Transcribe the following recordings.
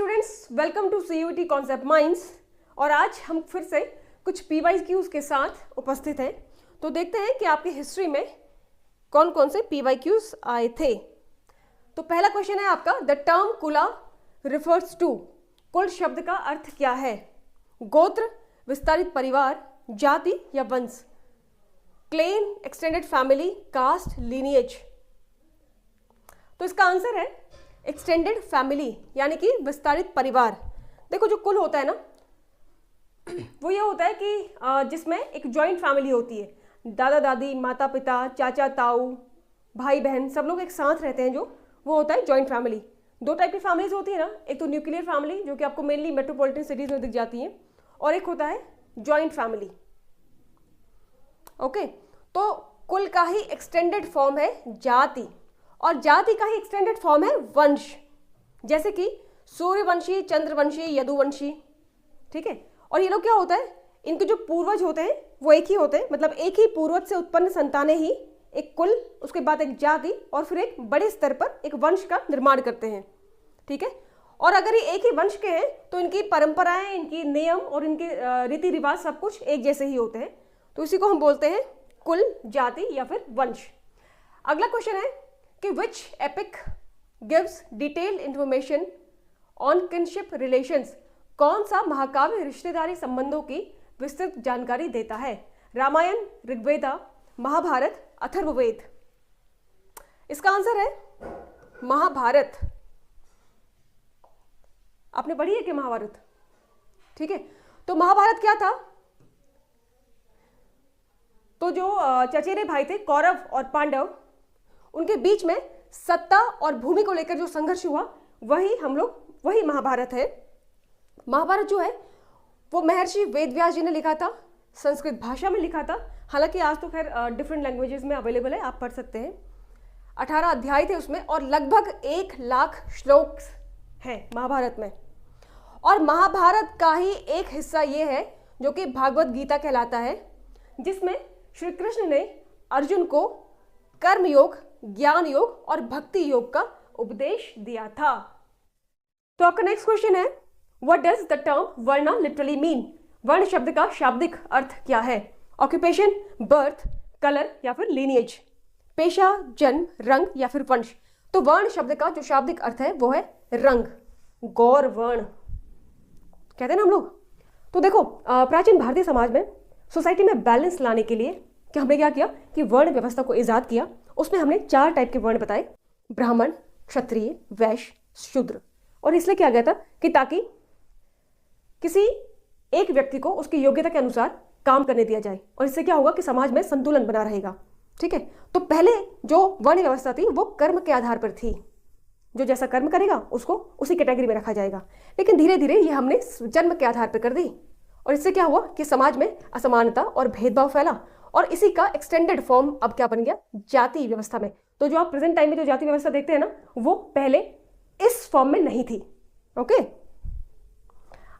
Students, welcome to CUET concept minds. और आज हम फिर से कुछ PYQs के साथ उपस्थित हैं। तो देखते हैं कि आपकी हिस्ट्री में कौन कौन से PYQs आए थे। तो पहला क्वेश्चन है आपका, द टर्म कुला रिफर्स टू। कुल शब्द का अर्थ क्या है? गोत्र, विस्तारित परिवार, जाति या वंश, clan, extended family, caste, lineage. तो इसका आंसर है एक्सटेंडेड फैमिली, यानी कि विस्तारित परिवार। देखो, जो कुल होता है ना, वो ये होता है कि जिसमें एक जॉइंट फैमिली होती है, दादा दादी, माता पिता, चाचा ताऊ, भाई बहन, सब लोग एक साथ रहते हैं, जो वो होता है जॉइंट फैमिली। दो टाइप की फैमिलीज होती है ना, एक तो न्यूक्लियर फैमिली जो कि आपको मेनली मेट्रोपॉलिटन सिटीज में दिख जाती है, और एक होता है जॉइंट फैमिली। ओके, तो कुल का ही एक्सटेंडेड फॉर्म है जाति, और जाति का ही एक्सटेंडेड फॉर्म है वंश, जैसे कि सूर्यवंशी, चंद्रवंशी, यदुवंशी। ठीक है, और ये लोग क्या होता है, इनके जो पूर्वज होते हैं वो एक ही होते हैं, मतलब एक ही पूर्वज से उत्पन्न संतानें ही एक कुल, उसके बाद एक जाति, और फिर एक बड़े स्तर पर एक वंश का निर्माण करते हैं। ठीक है, और अगर ये एक ही वंश के हैं तो इनकी परंपराएं, इनकी नियम और इनके रीति रिवाज सब कुछ एक जैसे ही होते हैं। तो इसी को हम बोलते हैं कुल, जाति या फिर वंश। अगला क्वेश्चन है कि which epic gives detailed information on kinship relations. कौन सा महाकाव्य रिश्तेदारी संबंधों की विस्तृत जानकारी देता है? रामायण, ऋग्वेदा, महाभारत, अथर्ववेद। इसका आंसर है महाभारत। आपने पढ़ी है कि महाभारत? ठीक है, तो महाभारत क्या था? तो जो चचेरे भाई थे कौरव और पांडव, उनके बीच में सत्ता और भूमि को लेकर जो संघर्ष हुआ, वही महाभारत है। महाभारत जो है वो महर्षि वेदव्यास जी ने लिखा था, संस्कृत भाषा में लिखा था। हालांकि आज तो खैर डिफरेंट लैंग्वेजेस में अवेलेबल है, आप पढ़ सकते हैं। 18 अध्याय थे उसमें, और लगभग 1 लाख श्लोक हैं महाभारत में। और महाभारत का ही एक हिस्सा ये है जो कि भागवत गीता कहलाता है, जिसमें श्री कृष्ण ने अर्जुन को कर्म योग, ज्ञान योग और भक्ति योग का उपदेश दिया था। तो आपका नेक्स्ट क्वेश्चन है, what does the term varna literally mean. वर्ण शब्द का शाब्दिक अर्थ क्या है? ऑक्यूपेशन, बर्थ, कलर या फिर लीनिएज, पेशा, जन्म, रंग या फिर वंश। तो वर्ण शब्द का जो शाब्दिक अर्थ है वो है रंग, गौर वर्ण कहते हैं ना हम लोग। तो देखो, प्राचीन भारतीय समाज में सोसाइटी में बैलेंस लाने के लिए हमने क्या किया कि वर्ण व्यवस्था को ईजाद किया। उसमें हमने 4 टाइप के वर्ण बताए, ब्राह्मण, क्षत्रिय, वैश्य, शूद्र। और इसलिए किया गया था कि ताकि किसी एक व्यक्ति को उसकी योग्यता के अनुसार काम करने दिया जाए, और इससे क्या होगा कि समाज में संतुलन बना रहेगा। ठीक है, तो पहले जो वर्ण व्यवस्था थी वो कर्म के आधार पर थी, जो जैसा कर्म करेगा उसको उसी कैटेगरी में रखा जाएगा। लेकिन धीरे धीरे ये हमने जन्म के आधार पर कर दी, और इससे क्या हुआ कि समाज में असमानता और भेदभाव फैला, और इसी का एक्सटेंडेड फॉर्म अब क्या बन गया, जाति व्यवस्था में। तो जो आप प्रेजेंट टाइम में जो जाति व्यवस्था देखते हैं ना, वो पहले इस फॉर्म में नहीं थी। ओके,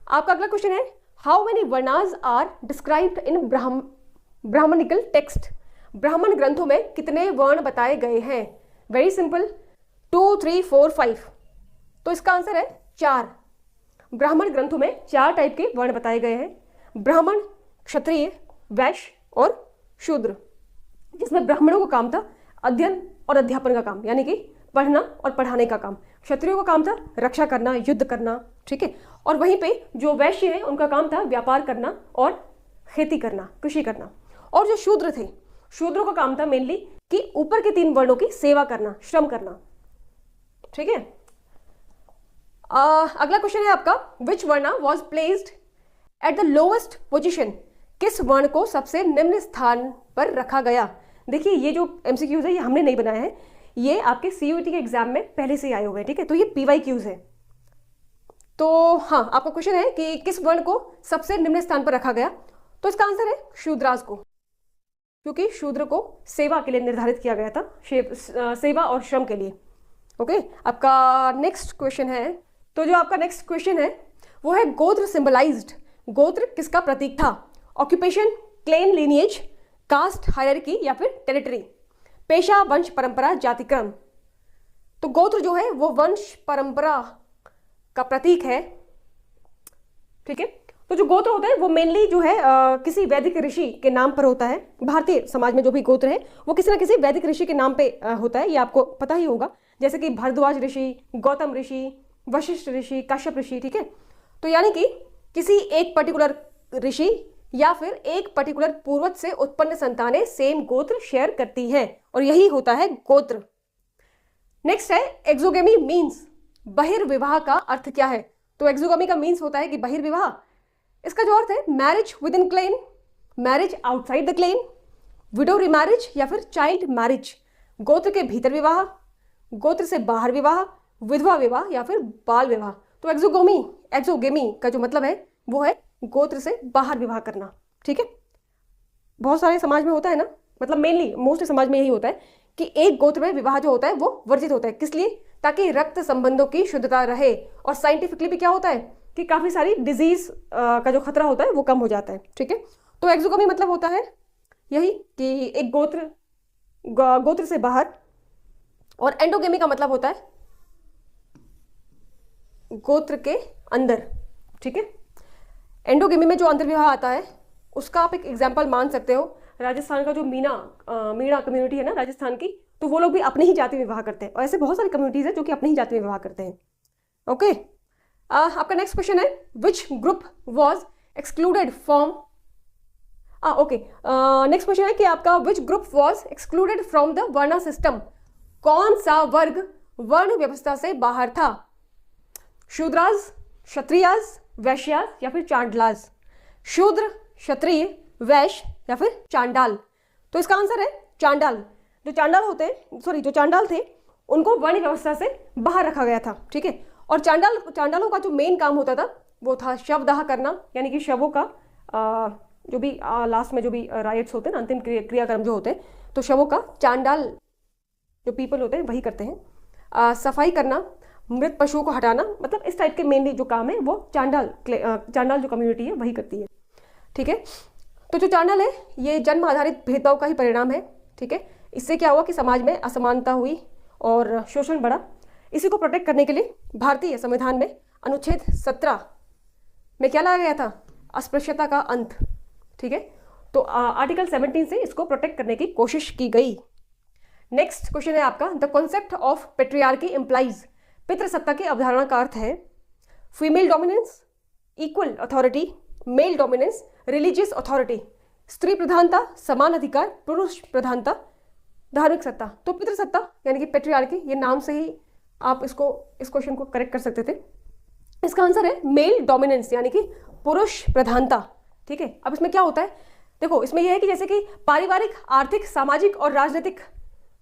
आपका अगला क्वेश्चन है, how many varnas are described in Brahmanical text. ब्राह्मण ग्रंथों में कितने वर्ण बताए गए हैं? Very simple, 2, 3, 4, 5। तो इसका आंसर है 4। ब्राह्मण ग्रंथों में 4 टाइप के वर्ण बताए गए हैं, ब्राह्मण, क्षत्रिय, वैश्य और शूद्र। जिसमें ब्राह्मणों का काम था अध्ययन और अध्यापन का काम, यानी कि पढ़ना और पढ़ाने का काम। क्षत्रियों का काम था रक्षा करना, युद्ध करना। ठीक है, और वहीं पे जो वैश्य है उनका काम था व्यापार करना और खेती करना, कृषि करना। और जो शूद्र थे, शूद्रों का काम था मेनली कि ऊपर के 3 वर्णों की सेवा करना, श्रम करना। ठीक है, अगला क्वेश्चन है आपका, which varna was placed at the lowest position. किस वर्ण को सबसे निम्न स्थान पर रखा गया? देखिए, ये जो MCQs है ये हमने नहीं बनाया है, ये आपके CUET के एग्जाम में पहले से ही आए हुए हैं। ठीक है, तो ये PYQs है। तो हाँ, आपका क्वेश्चन है कि किस वर्ण को सबसे निम्न स्थान पर रखा गया, तो इसका आंसर है शूद्रास को, क्योंकि शूद्र को सेवा के लिए निर्धारित किया गया था, सेवा और श्रम के लिए। ओके, आपका नेक्स्ट क्वेश्चन है, तो जो आपका नेक्स्ट क्वेश्चन है वो है, गोत्र सिंबलाइज्ड। गोत्र किसका प्रतीक था? Occupation, clan, lineage, caste, hierarchy या फिर टेरिटरी, पेशा, वंश, परंपरा, जातिक्रम। तो गोत्र जो है वो वंश, परंपरा का प्रतीक है। ठीक है, तो जो गोत्र होता है वो मेनली जो है किसी वैदिक ऋषि के नाम पर होता है। भारतीय समाज में जो भी गोत्र है वो किसी ना किसी वैदिक ऋषि के नाम पे होता है, ये आपको पता ही होगा, जैसे कि भारद्वाज ऋषि, गौतम ऋषि, वशिष्ठ ऋषि, कश्यप ऋषि। ठीक है, तो यानी कि किसी एक पर्टिकुलर ऋषि या फिर एक पर्टिकुलर पूर्वज से उत्पन्न संतानें सेम गोत्र शेयर करती हैं और यही होता है गोत्र। नेक्स्ट है एक्सोगेमी मीन्स, बहिर्विवाह का अर्थ क्या है? तो एक्सोगेमी का मीन्स होता है कि बहिर्विवाह। इसका जो अर्थ है marriage within clan, marriage outside the clan, widow remarriage या फिर चाइल्ड मैरिज, गोत्र के भीतर विवाह, गोत्र से बाहर विवाह, विधवा विवाह या फिर बाल विवाह। तो एक्सोगेमी का जो मतलब है वो है गोत्र से बाहर विवाह करना। ठीक है, बहुत सारे समाज में होता है ना, मतलब मेनली मोस्टली समाज में यही होता है कि एक गोत्र में विवाह जो होता है वो वर्जित होता है। किस लिए? ताकि रक्त संबंधों की शुद्धता रहे और साइंटिफिकली भी क्या होता है कि काफ़ी सारी डिजीज का जो खतरा होता है वो कम हो जाता है। ठीक है, तो एक्सोगेमी मतलब होता है यही कि एक गोत्र से बाहर, और एंडोगेमी का मतलब होता है गोत्र के अंदर। ठीक है, एंडोगेमी में जो अंतर्विवाह आता है उसका आप एक एग्जाम्पल मान सकते हो, राजस्थान का जो मीणा कम्युनिटी है ना राजस्थान की, तो वो लोग भी अपनी ही जाति में विवाह करते हैं और ऐसे बहुत सारी कम्युनिटीज है जो कि अपनी ही जाति में विवाह करते हैं। ओके, आपका नेक्स्ट क्वेश्चन है which group was excluded from, okay, next question है कि आपका which group was excluded from the varna system, कौन सा वर्ग वर्ण व्यवस्था से बाहर था? शूद्राज, क्षत्रियाज, वैश्याज या फिर चांडालाज? शूद्र, क्षत्रिय, वैश्य या फिर चांडाल? तो इसका आंसर है चांडाल। जो चांडाल थे उनको वर्ण व्यवस्था से बाहर रखा गया था। ठीक है, और चांडालों का जो मेन काम होता था वो था शवदाह करना, यानी कि शवों का जो भी लास्ट में जो भी राइट्स होते हैं ना, अंतिम क्रियाक्रम जो होते हैं, तो शवों का चांडाल जो पीपल होते हैं वही करते हैं। सफाई करना, मृत पशुओं को हटाना, मतलब इस टाइप के मेनली जो काम है वो चांडाल जो कम्युनिटी है वही करती है। ठीक है, तो जो चांडाल है ये जन्म आधारित भेदभाव का ही परिणाम है। ठीक है, इससे क्या हुआ कि समाज में असमानता हुई और शोषण बढ़ा। इसी को प्रोटेक्ट करने के लिए भारतीय संविधान में अनुच्छेद 17 में क्या लाया गया था? अस्पृश्यता का अंत। ठीक है, तो आर्टिकल 17 से इसको प्रोटेक्ट करने की कोशिश की गई। नेक्स्ट क्वेश्चन है आपका the concept of patriarchy implies, पितृसत्ता की अवधारणा का अर्थ है female dominance, equal authority, male dominance, religious authority, स्त्री प्रधानता, समान अधिकार, पुरुष प्रधानता, धार्मिक सत्ता। तो पितृसत्ता यानी कि पेट्रियार्की, ये नाम से ही आप इस क्वेश्चन को करेक्ट कर सकते थे। इसका आंसर है मेल डोमिनेंस यानी कि पुरुष प्रधानता। ठीक है, अब इसमें क्या होता है, देखो इसमें यह है कि जैसे कि पारिवारिक, आर्थिक, सामाजिक और राजनीतिक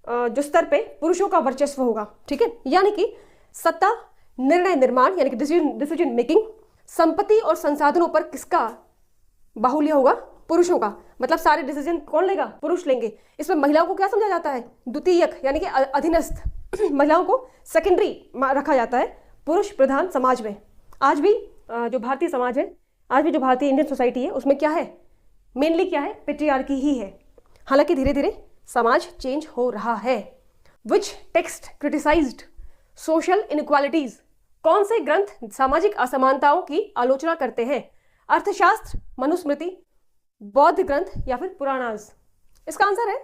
जो स्तर पे पुरुषों का वर्चस्व होगा। ठीक है, यानी कि सत्ता, निर्णय निर्माण यानी कि डिसीजन मेकिंग, संपत्ति और संसाधनों पर किसका बाहुल्य होगा? पुरुषों का। मतलब सारे डिसीजन कौन लेगा? पुरुष लेंगे। इसमें महिलाओं को क्या समझा जाता है? द्वितीयक यानी कि अधीनस्थ। महिलाओं को सेकेंडरी रखा जाता है पुरुष प्रधान समाज में। आज भी जो भारतीय समाज है, आज भी जो भारतीय इंडियन सोसाइटी है, उसमें क्या है? मेनली क्या है? पेट्रियार्की ही है। हालांकि धीरे धीरे समाज चेंज हो रहा है। विच टेक्स्ट क्रिटिसाइज्ड सोशल इनइक्वालिटीज, कौन से ग्रंथ सामाजिक असमानताओं की आलोचना करते हैं? अर्थशास्त्र, मनुस्मृति, बौद्ध ग्रंथ या फिर पुराणास? इसका आंसर है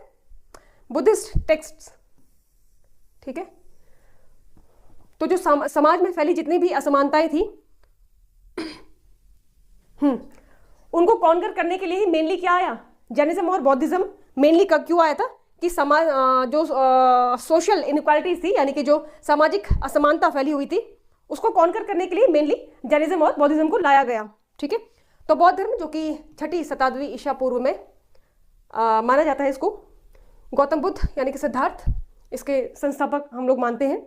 बुद्धिस्ट टेक्स्ट्स। ठीक है, तो जो समाज में फैली जितनी भी असमानताएं थी उनको कॉन्कर करने के लिए ही मेनली क्या आया? जैनिज्म और बौद्धिज्म मेनली क्यों आया था कि समाज जो सोशल इनइक्वालिटीज थी यानी कि जो सामाजिक असमानता फैली हुई थी उसको कॉन्कर करने के लिए मेनली जैनिज्म और बौद्धिज्म को लाया गया। ठीक है, तो बौद्ध धर्म जो कि 6वीं शताब्दी ईसा पूर्व में माना जाता है, इसको गौतम बुद्ध यानी कि सिद्धार्थ इसके संस्थापक हम लोग मानते हैं।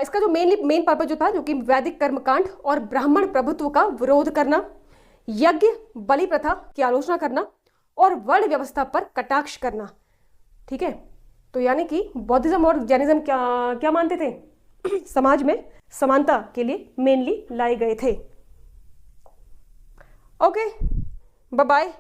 इसका जो मेन पर्पज जो था, जो कि वैदिक कर्मकांड और ब्राह्मण प्रभुत्व का विरोध करना, यज्ञ बलि प्रथा की आलोचना करना और वर्ण व्यवस्था पर कटाक्ष करना। ठीक है, तो यानी कि बौद्धिज्म और जैनिज्म क्या मानते थे? समाज में समानता के लिए मेनली लाए गए थे। Okay, bye bye.